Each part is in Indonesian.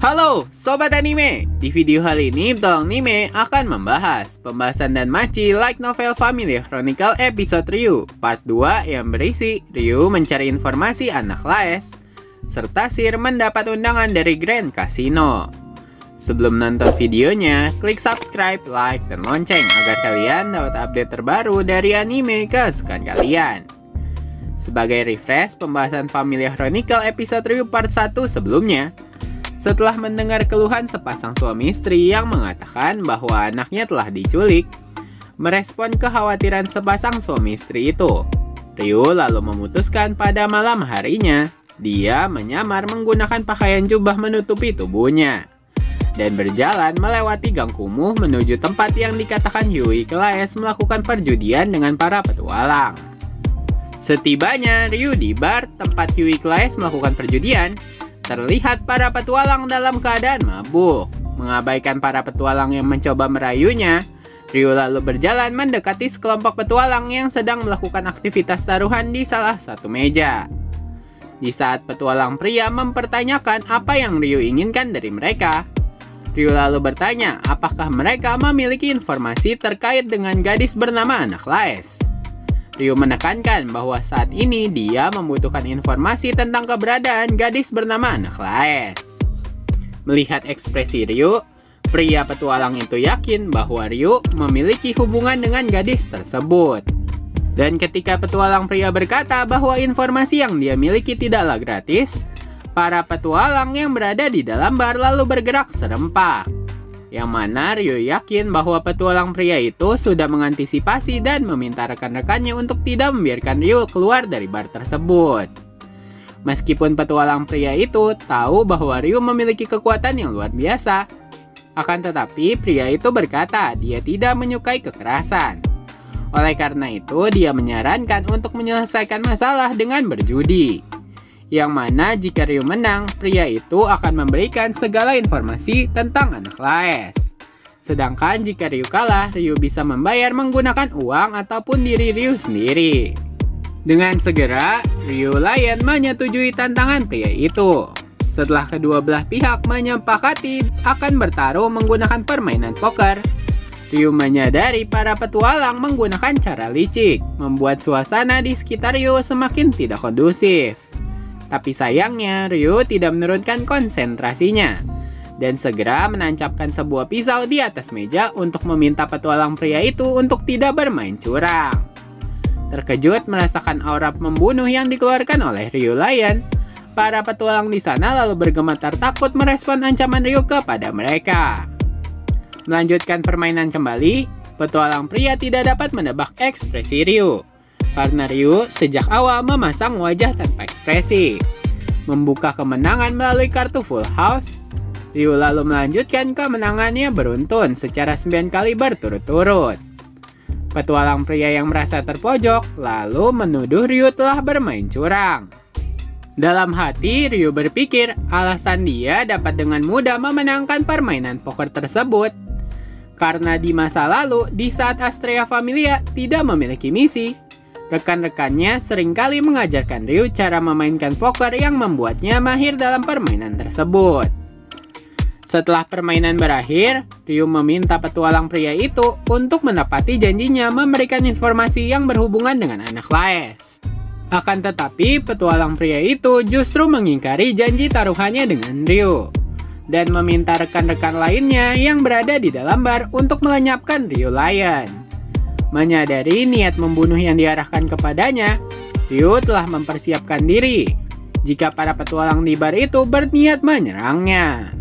Halo Sobat Anime, di video kali ini Petualang Anime akan membahas pembahasan dan maci light novel Family Chronicle episode Ryu part 2 yang berisi Ryu mencari informasi anak Laes serta Sir mendapat undangan dari Grand Casino. Sebelum nonton videonya, klik subscribe, like, dan lonceng agar kalian dapat update terbaru dari anime kesukaan kalian. Sebagai refresh pembahasan Family Chronicle episode Ryu part 1 sebelumnya, setelah mendengar keluhan sepasang suami istri yang mengatakan bahwa anaknya telah diculik, merespon kekhawatiran sepasang suami istri itu, Ryu lalu memutuskan pada malam harinya, dia menyamar menggunakan pakaian jubah menutupi tubuhnya, dan berjalan melewati gang kumuh menuju tempat yang dikatakan Yui Claes melakukan perjudian dengan para petualang. Setibanya Ryu di bar tempat Yui Claes melakukan perjudian, terlihat para petualang dalam keadaan mabuk. Mengabaikan para petualang yang mencoba merayunya, Ryu lalu berjalan mendekati sekelompok petualang yang sedang melakukan aktivitas taruhan di salah satu meja. Di saat petualang pria mempertanyakan apa yang Ryu inginkan dari mereka, Ryu lalu bertanya apakah mereka memiliki informasi terkait dengan gadis bernama anak Laes. Ryu menekankan bahwa saat ini dia membutuhkan informasi tentang keberadaan gadis bernama anak Laes. Melihat ekspresi Ryu, pria petualang itu yakin bahwa Ryu memiliki hubungan dengan gadis tersebut. Dan ketika petualang pria berkata bahwa informasi yang dia miliki tidaklah gratis, para petualang yang berada di dalam bar lalu bergerak serempak. Yang mana Ryu yakin bahwa petualang pria itu sudah mengantisipasi dan meminta rekan-rekannya untuk tidak membiarkan Ryu keluar dari bar tersebut. Meskipun petualang pria itu tahu bahwa Ryu memiliki kekuatan yang luar biasa, akan tetapi pria itu berkata dia tidak menyukai kekerasan. Oleh karena itu, dia menyarankan untuk menyelesaikan masalah dengan berjudi. Yang mana jika Ryu menang, pria itu akan memberikan segala informasi tentang anak Laes. Sedangkan jika Ryu kalah, Ryu bisa membayar menggunakan uang ataupun diri Ryu sendiri. Dengan segera, Ryu Lion menyetujui tantangan pria itu. Setelah kedua belah pihak menyepakati akan bertarung menggunakan permainan poker, Ryu menyadari para petualang menggunakan cara licik, membuat suasana di sekitar Ryu semakin tidak kondusif. Tapi sayangnya, Ryu tidak menurunkan konsentrasinya, dan segera menancapkan sebuah pisau di atas meja untuk meminta petualang pria itu untuk tidak bermain curang. Terkejut merasakan aura membunuh yang dikeluarkan oleh Ryu Lion, para petualang di sana lalu bergemetar takut merespon ancaman Ryu kepada mereka. Melanjutkan permainan kembali, petualang pria tidak dapat menebak ekspresi Ryu. Karena Ryu sejak awal memasang wajah tanpa ekspresi. Membuka kemenangan melalui kartu full house, Ryu lalu melanjutkan kemenangannya beruntun secara 9 kali berturut-turut. Petualang pria yang merasa terpojok lalu menuduh Ryu telah bermain curang. Dalam hati, Ryu berpikir alasan dia dapat dengan mudah memenangkan permainan poker tersebut karena di masa lalu, di saat Astrea Familia tidak memiliki misi, rekan-rekannya seringkali mengajarkan Ryu cara memainkan poker yang membuatnya mahir dalam permainan tersebut. Setelah permainan berakhir, Ryu meminta petualang pria itu untuk menepati janjinya memberikan informasi yang berhubungan dengan anak Laes. Akan tetapi, petualang pria itu justru mengingkari janji taruhannya dengan Ryu, dan meminta rekan-rekan lainnya yang berada di dalam bar untuk melenyapkan Ryu Lion. Menyadari niat membunuh yang diarahkan kepadanya, Ryu telah mempersiapkan diri jika para petualang di bar itu berniat menyerangnya.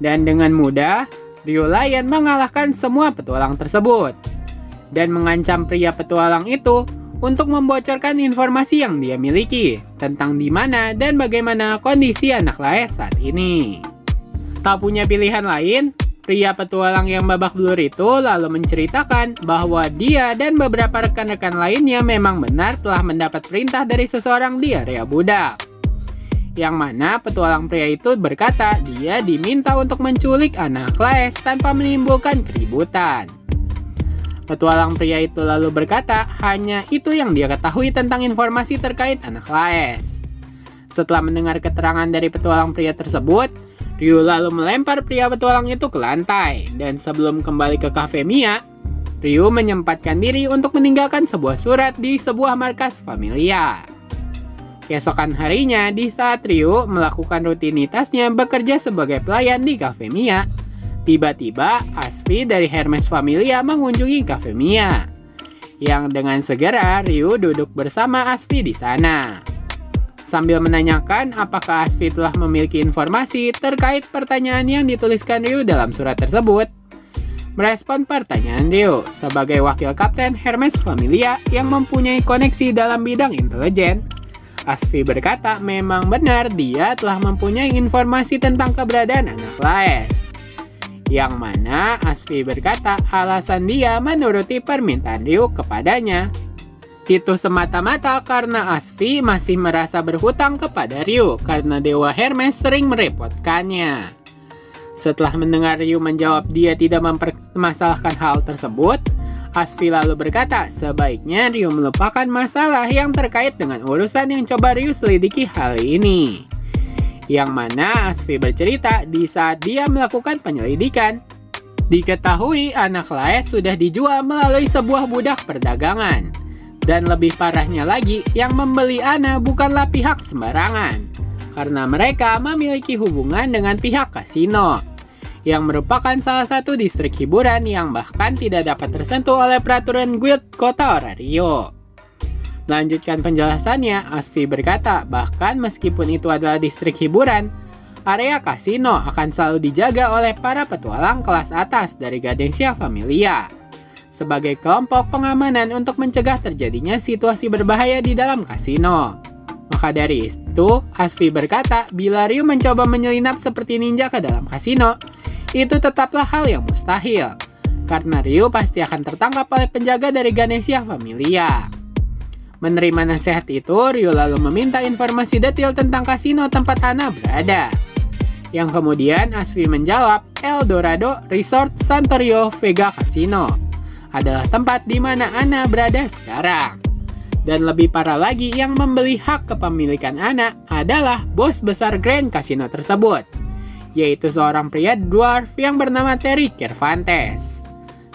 Dan dengan mudah, Ryu Lion mengalahkan semua petualang tersebut dan mengancam pria petualang itu untuk membocorkan informasi yang dia miliki tentang di mana dan bagaimana kondisi anak Laes saat ini. Tak punya pilihan lain, pria petualang yang babak belur itu lalu menceritakan bahwa dia dan beberapa rekan-rekan lainnya memang benar telah mendapat perintah dari seseorang di area budak. Yang mana petualang pria itu berkata dia diminta untuk menculik anak Laes tanpa menimbulkan keributan. Petualang pria itu lalu berkata hanya itu yang dia ketahui tentang informasi terkait anak Laes. Setelah mendengar keterangan dari petualang pria tersebut, Ryu lalu melempar pria petualang itu ke lantai, dan sebelum kembali ke kafe Mia, Ryu menyempatkan diri untuk meninggalkan sebuah surat di sebuah markas Familia. Keesokan harinya, di saat Ryu melakukan rutinitasnya bekerja sebagai pelayan di kafe Mia, tiba-tiba Asfi dari Hermes Familia mengunjungi kafe Mia. Yang dengan segera Ryu duduk bersama Asfi di sana. Sambil menanyakan apakah Asfi telah memiliki informasi terkait pertanyaan yang dituliskan Ryu dalam surat tersebut. Merespon pertanyaan Ryu, sebagai wakil kapten Hermes Familia yang mempunyai koneksi dalam bidang intelijen, Asfi berkata memang benar dia telah mempunyai informasi tentang keberadaan anak Laes. Yang mana Asfi berkata alasan dia menuruti permintaan Ryu kepadanya itu semata-mata karena Asfi masih merasa berhutang kepada Ryu karena Dewa Hermes sering merepotkannya. Setelah mendengar Ryu menjawab dia tidak mempermasalahkan hal tersebut, Asfi lalu berkata sebaiknya Ryu melupakan masalah yang terkait dengan urusan yang coba Ryu selidiki hal ini. Yang mana Asfi bercerita di saat dia melakukan penyelidikan, diketahui anak Laes sudah dijual melalui sebuah budak perdagangan. Dan lebih parahnya lagi, yang membeli Ana bukanlah pihak sembarangan, karena mereka memiliki hubungan dengan pihak kasino, yang merupakan salah satu distrik hiburan yang bahkan tidak dapat tersentuh oleh peraturan guild kota Orario. Melanjutkan penjelasannya, Asfi berkata bahkan meskipun itu adalah distrik hiburan, area kasino akan selalu dijaga oleh para petualang kelas atas dari Gadencia Familia sebagai kelompok pengamanan untuk mencegah terjadinya situasi berbahaya di dalam kasino. Maka dari itu, Asfi berkata bila Ryu mencoba menyelinap seperti ninja ke dalam kasino, itu tetaplah hal yang mustahil, karena Ryu pasti akan tertangkap oleh penjaga dari Ganesha Familia. Menerima nasihat itu, Ryu lalu meminta informasi detail tentang kasino tempat Ana berada. Yang kemudian Asfi menjawab, El Dorado Resort Santorio Vega Casino adalah tempat di mana Ana berada sekarang. Dan lebih parah lagi, yang membeli hak kepemilikan Ana adalah bos besar Grand Casino tersebut, yaitu seorang pria dwarf yang bernama Terry Cervantes.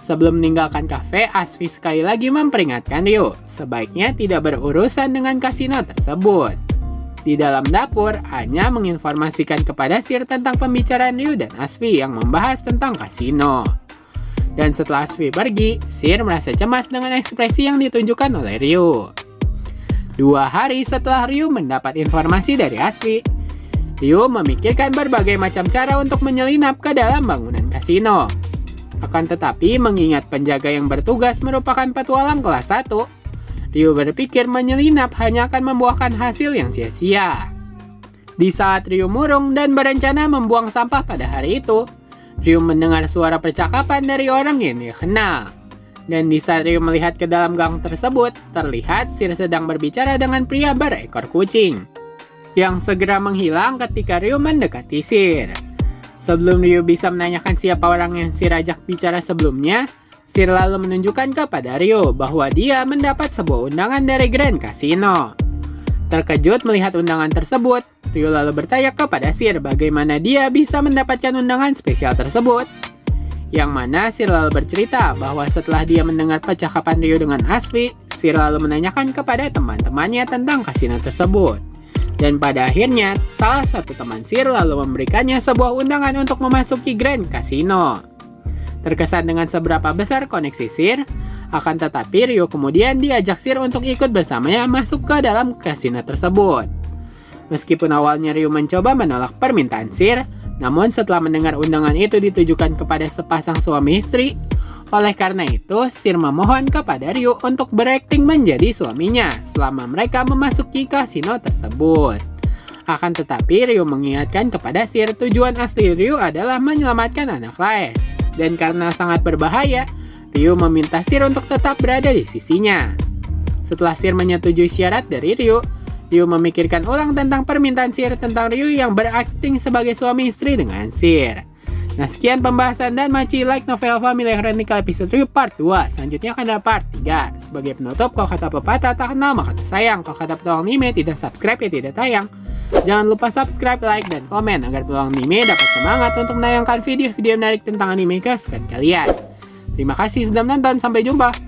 Sebelum meninggalkan kafe, Asfi sekali lagi memperingatkan Ryu, sebaiknya tidak berurusan dengan kasino tersebut. Di dalam dapur, Anya menginformasikan kepada Sir tentang pembicaraan Ryu dan Asfi yang membahas tentang kasino. Dan setelah Asfi pergi, Sir merasa cemas dengan ekspresi yang ditunjukkan oleh Ryu. 2 hari setelah Ryu mendapat informasi dari Asfi, Ryu memikirkan berbagai macam cara untuk menyelinap ke dalam bangunan kasino. Akan tetapi, mengingat penjaga yang bertugas merupakan petualang kelas 1, Ryu berpikir menyelinap hanya akan membuahkan hasil yang sia-sia. Di saat Ryu murung dan berencana membuang sampah pada hari itu, Ryu mendengar suara percakapan dari orang yang dia kenal. Dan di saat Ryu melihat ke dalam gang tersebut, terlihat Sir sedang berbicara dengan pria berekor kucing, yang segera menghilang ketika Ryu mendekati Sir. Sebelum Ryu bisa menanyakan siapa orang yang Sir ajak bicara sebelumnya, Sir lalu menunjukkan kepada Ryu bahwa dia mendapat sebuah undangan dari Grand Casino. Terkejut melihat undangan tersebut, Ryu lalu bertanya kepada Sir bagaimana dia bisa mendapatkan undangan spesial tersebut. Yang mana Sir lalu bercerita bahwa setelah dia mendengar percakapan Ryu dengan Asfi, Sir lalu menanyakan kepada teman-temannya tentang kasino tersebut. Dan pada akhirnya, salah satu teman Sir lalu memberikannya sebuah undangan untuk memasuki Grand Casino. Terkesan dengan seberapa besar koneksi Sir, akan tetapi Ryu kemudian diajak Sir untuk ikut bersamanya masuk ke dalam kasino tersebut. Meskipun awalnya Ryu mencoba menolak permintaan Sir, namun setelah mendengar undangan itu ditujukan kepada sepasang suami istri, oleh karena itu Sir memohon kepada Ryu untuk berakting menjadi suaminya selama mereka memasuki kasino tersebut. Akan tetapi Ryu mengingatkan kepada Sir tujuan asli Ryu adalah menyelamatkan anak Laes. Dan karena sangat berbahaya, Ryu meminta Sir untuk tetap berada di sisinya. Setelah Sir menyetujui syarat dari Ryu, Ryu memikirkan ulang tentang permintaan Sir tentang Ryu yang berakting sebagai suami istri dengan Sir. Nah, sekian pembahasan dan Maci Like Novel Family Chronicle episode Ryu part 2. Selanjutnya akan ada part 3. Sebagai penutup, kalau kata pepatah tak kenal maka tak sayang. Kalau kata petualang anime tidak subscribe ya tidak tayang. Jangan lupa subscribe, like, dan komen agar peluang anime dapat semangat untuk menayangkan video-video menarik tentang anime kesukaan kalian. Terima kasih sudah menonton, sampai jumpa.